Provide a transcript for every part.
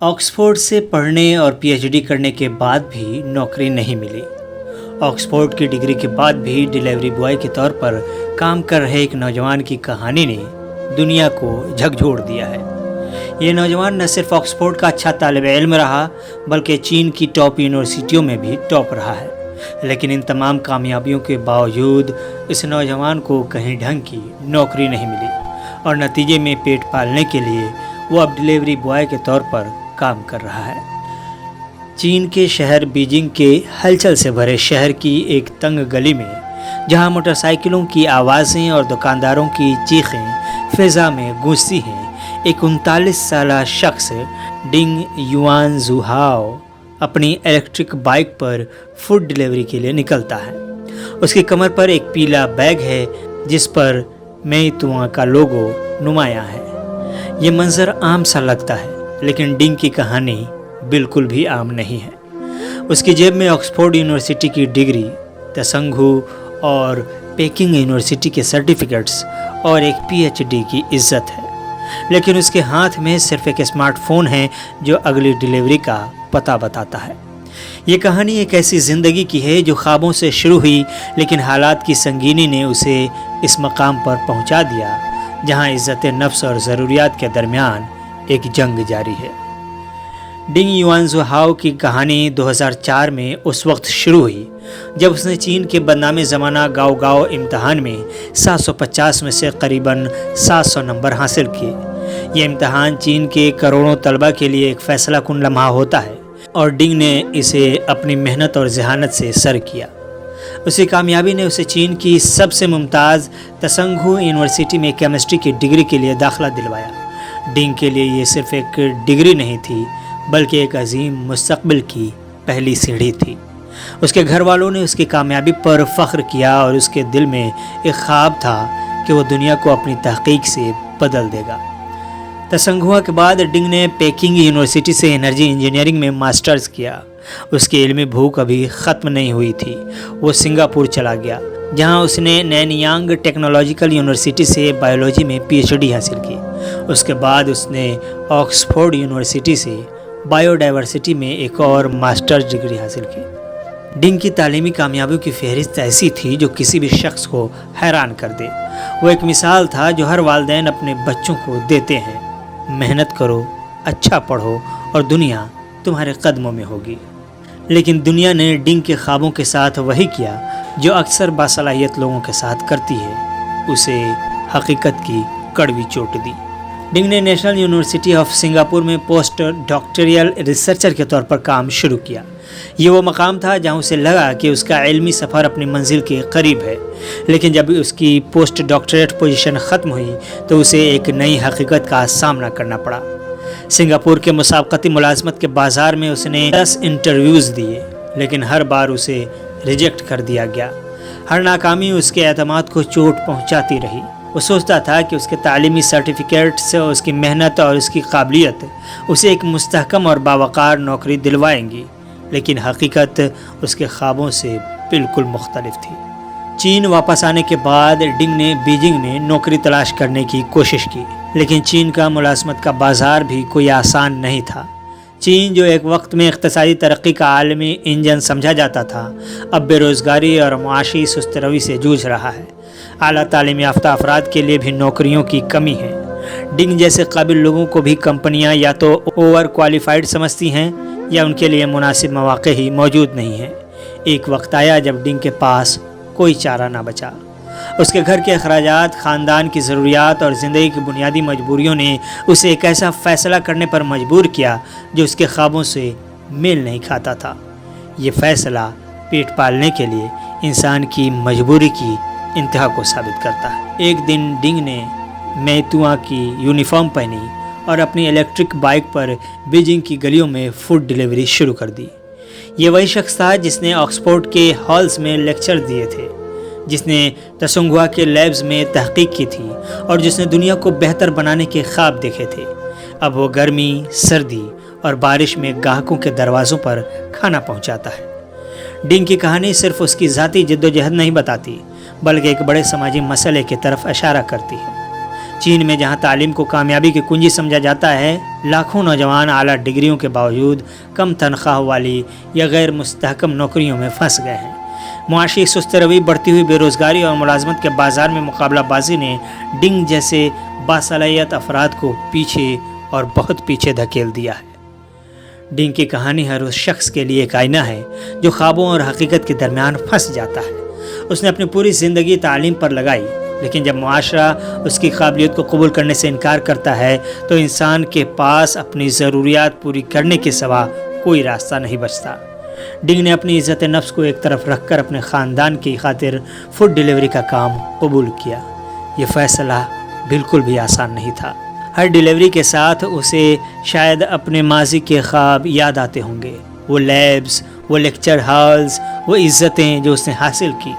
Oxford سے پڑھنے اور پی ایچ ڈی کرنے کے بعد بھی نوکری نہیں ملی۔ آکسفورڈ کی ڈگری کے بعد بھی ڈیلیوری بوائے کے طور پر کام کر رہے ایک نوجوان کی کہانی نے دنیا کو جھکجھوڑ دیا ہے۔ یہ نوجوان نہ صرف آکسفورڈ کا اچھا طالب علم رہا بلکہ چین کی ٹاپ یونیورسٹیوں میں بھی ٹاپ رہا ہے، لیکن ان تمام کامیابیوں کے باوجود اس نوجوان کو کہیں ڈھنگ کی نوکری نہیں ملی اور نتیجے میں پیٹ پالنے کے لیے وہ اب ڈیلیوری بوائے کے طور پر کام کر رہا ہے۔ چین کے شہر بیجنگ کے ہلچل سے بھرے شہر کی ایک تنگ گلی میں جہاں موٹر سائیکلوں کی آوازیں اور دکانداروں کی چیخیں فضا میں گونجتی ہیں، ایک 39 سالہ شخص ڈنگ یوان زوہاؤ اپنی الیکٹرک بائک پر فوڈ ڈیلیوری کے لیے نکلتا ہے۔ اس کی کمر پر ایک پیلا بیگ ہے جس پر میتواں کا لوگو نمایاں ہے۔ یہ منظر عام سا لگتا ہے، لیکن ڈنگ کی کہانی بالکل بھی عام نہیں ہے۔ اس کی جیب میں آکسفورڈ یونیورسٹی کی ڈگری، تسنگھو اور پیکنگ یونیورسٹی کے سرٹیفکیٹس اور ایک پی ایچ ڈی کی عزت ہے، لیکن اس کے ہاتھ میں صرف ایک اسمارٹ فون ہے جو اگلی ڈیلیوری کا پتہ بتاتا ہے۔ یہ کہانی ایک ایسی زندگی کی ہے جو خوابوں سے شروع ہوئی، لیکن حالات کی سنگینی نے اسے اس مقام پر پہنچا دیا جہاں عزت نفس اور ضروریات کے درمیان ایک جنگ جاری ہے۔ ڈنگ یوان زوہاؤ کی کہانی 2004 میں اس وقت شروع ہوئی جب اس نے چین کے بدنام زمانہ گاؤ گاؤ امتحان میں 750 میں سے قریباً 700 نمبر حاصل کیے۔ یہ امتحان چین کے کروڑوں طلبہ کے لیے ایک فیصلہ کن لمحہ ہوتا ہے اور ڈنگ نے اسے اپنی محنت اور ذہانت سے سر کیا۔ اسی کامیابی نے اسے چین کی سب سے ممتاز تسنگھو یونیورسٹی میں کیمسٹری کی ڈگری کے لیے داخلہ دلوایا۔ ڈنگ کے لیے یہ صرف ایک ڈگری نہیں تھی بلکہ ایک عظیم مستقبل کی پہلی سیڑھی تھی۔ اس کے گھر والوں نے اس کی کامیابی پر فخر کیا اور اس کے دل میں ایک خواب تھا کہ وہ دنیا کو اپنی تحقیق سے بدل دے گا۔ تسنگھوا کے بعد ڈنگ نے پیکنگ یونیورسٹی سے انرجی انجینئرنگ میں ماسٹرز کیا۔ اس کی علمی بھوک ابھی ختم نہیں ہوئی تھی۔ وہ سنگاپور چلا گیا جہاں اس نے نینیانگ ٹیکنالوجیکل یونیورسٹی سے بایولوجی میں پی ایچ ڈی حاصل کی۔ اس کے بعد اس نے آکسفورڈ یونیورسٹی سے بایو ڈائیورسٹی میں ایک اور ماسٹر ڈگری حاصل کی۔ ڈنگ کی تعلیمی کامیابیوں کی فہرست ایسی تھی جو کسی بھی شخص کو حیران کر دے۔ وہ ایک مثال تھا جو ہر والدین اپنے بچوں کو دیتے ہیں: محنت کرو، اچھا پڑھو اور دنیا تمہارے قدموں میں ہوگی۔ لیکن دنیا نے ڈنگ کے خوابوں کے ساتھ وہی کیا جو اکثر باصلاحیت لوگوں کے ساتھ کرتی ہے، اسے حقیقت کی کڑوی چوٹ دی۔ ڈنگ نے نیشنل یونیورسٹی آف سنگاپور میں پوسٹ ڈاکٹریل ریسرچر کے طور پر کام شروع کیا۔ یہ وہ مقام تھا جہاں اسے لگا کہ اس کا علمی سفر اپنی منزل کے قریب ہے، لیکن جب اس کی پوسٹ ڈاکٹریٹ پوزیشن ختم ہوئی تو اسے ایک نئی حقیقت کا سامنا کرنا پڑا۔ سنگاپور کے مسابقتی ملازمت کے بازار میں اس نے 10 انٹرویوز دیے، لیکن ہر بار اسے ریجیکٹ کر دیا گیا۔ ہر ناکامی اس کے اعتماد کو چوٹ پہنچاتی رہی۔ وہ سوچتا تھا کہ اس کے تعلیمی سرٹیفکیٹس، اس کی محنت اور اس کی قابلیت اسے ایک مستحکم اور باوقار نوکری دلوائیں گی، لیکن حقیقت اس کے خوابوں سے بالکل مختلف تھی۔ چین واپس آنے کے بعد ڈنگ نے بیجنگ میں نوکری تلاش کرنے کی کوشش کی، لیکن چین کا ملازمت کا بازار بھی کوئی آسان نہیں تھا۔ چین جو ایک وقت میں اقتصادی ترقی کا عالمی انجن سمجھا جاتا تھا، اب بے روزگاری اور معاشی سست روی سے جوجھ رہا ہے۔ اعلیٰ تعلیم یافتہ افراد کے لیے بھی نوکریوں کی کمی ہے۔ ڈنگ جیسے قابل لوگوں کو بھی کمپنیاں یا تو اوور کوالیفائڈ سمجھتی ہیں یا ان کے لیے مناسب مواقع ہی موجود نہیں ہیں۔ ایک وقت آیا جب ڈنگ کے پاس کوئی چارہ نہ بچا۔ اس کے گھر کے اخراجات، خاندان کی ضروریات اور زندگی کی بنیادی مجبوریوں نے اسے ایک ایسا فیصلہ کرنے پر مجبور کیا جو اس کے خوابوں سے میل نہیں کھاتا تھا۔ یہ فیصلہ پیٹ پالنے کے لیے انسان کی مجبوری کی انتہا کو ثابت کرتا ہے۔ ایک دن ڈنگ نے میتواں کی یونیفارم پہنی اور اپنی الیکٹرک بائک پر بیجنگ کی گلیوں میں فوڈ ڈیلیوری شروع کر دی۔ یہ وہی شخص تھا جس نے آکسفورڈ کے ہالز میں لیکچر دیے تھے، جس نے تسنگھوا کے لیبز میں تحقیق کی تھی اور جس نے دنیا کو بہتر بنانے کے خواب دیکھے تھے۔ اب وہ گرمی، سردی اور بارش میں گاہکوں کے دروازوں پر کھانا پہنچاتا ہے۔ ڈنگ کی کہانی صرف اس کی ذاتی جد و جہد نہیں بتاتی، بلکہ ایک بڑے سماجی مسئلے کی طرف اشارہ کرتی ہے۔ چین میں جہاں تعلیم کو کامیابی کی کنجی سمجھا جاتا ہے، لاکھوں نوجوان اعلیٰ ڈگریوں کے باوجود کم تنخواہ والی یا غیر مستحکم نوکریوں میں پھنس گئے ہیں۔ معاشی سست روی، بڑھتی ہوئی بے روزگاری اور ملازمت کے بازار میں مقابلہ بازی نے ڈنگ جیسے باصلاحیت افراد کو پیچھے اور بہت پیچھے دھکیل دیا ہے۔ ڈنگ کی کہانی ہر اس شخص کے لیے ایک آئینہ ہے جو خوابوں اور حقیقت کے درمیان پھنس جاتا ہے۔ اس نے اپنی پوری زندگی تعلیم پر لگائی، لیکن جب معاشرہ اس کی قابلیت کو قبول کرنے سے انکار کرتا ہے تو انسان کے پاس اپنی ضروریات پوری کرنے کے سوا کوئی راستہ نہیں بچتا۔ ڈنگ نے اپنی عزت نفس کو ایک طرف رکھ کر اپنے خاندان کی خاطر فوڈ ڈیلیوری کا کام قبول کیا۔ یہ فیصلہ بالکل بھی آسان نہیں تھا۔ ہر ڈیلیوری کے ساتھ اسے شاید اپنے ماضی کے خواب یاد آتے ہوں گے، وہ لیبز، وہ لیکچر ہالز، وہ عزتیں جو اس نے حاصل کی۔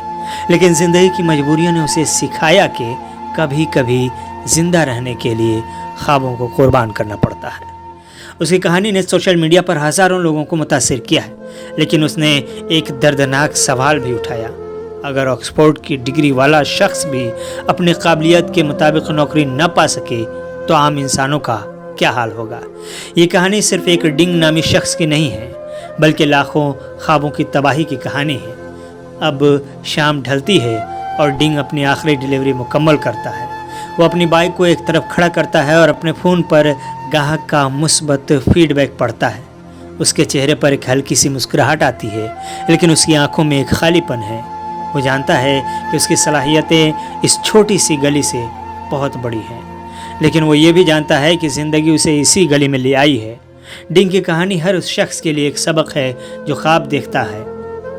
لیکن زندگی کی مجبوریوں نے اسے سکھایا کہ کبھی کبھی زندہ رہنے کے لیے خوابوں کو قربان کرنا پڑتا ہے۔ اس کی کہانی نے سوشل میڈیا پر ہزاروں لوگوں کو متاثر کیا ہے، لیکن اس نے ایک دردناک سوال بھی اٹھایا۔ اگر آکسفورڈ کی ڈگری والا شخص بھی اپنی قابلیت کے مطابق نوکری نہ پا سکے تو عام انسانوں کا کیا حال ہوگا؟ یہ کہانی صرف ایک ڈنگ نامی شخص کی نہیں ہے، بلکہ لاکھوں خوابوں کی تباہی کی کہانی ہے۔ اب شام ڈھلتی ہے اور ڈنگ اپنی آخری ڈیلیوری مکمل کرتا ہے۔ وہ اپنی بائک کو ایک طرف کھڑا کرتا ہے اور اپنے فون پر گاہک کا مثبت فیڈ بیک پڑھتا ہے۔ اس کے چہرے پر ایک ہلکی سی مسکراہٹ آتی ہے، لیکن اس کی آنکھوں میں ایک خالی پن ہے۔ وہ جانتا ہے کہ اس کی صلاحیتیں اس چھوٹی سی گلی سے بہت بڑی ہیں، لیکن وہ یہ بھی جانتا ہے کہ زندگی اسے اسی گلی میں لے آئی ہے۔ ڈنگ کی کہانی ہر اس شخص کے لیے ایک سبق ہے جو خواب دیکھتا ہے۔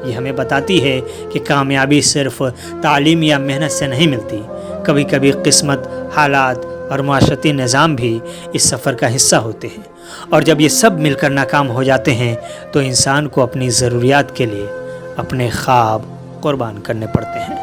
یہ ہمیں بتاتی ہے کہ کامیابی صرف تعلیم یا محنت سے نہیں ملتی، کبھی کبھی قسمت، حالات اور معاشرتی نظام بھی اس سفر کا حصہ ہوتے ہیں، اور جب یہ سب مل کر ناکام ہو جاتے ہیں تو انسان کو اپنی ضروریات کے لیے اپنے خواب قربان کرنے پڑتے ہیں۔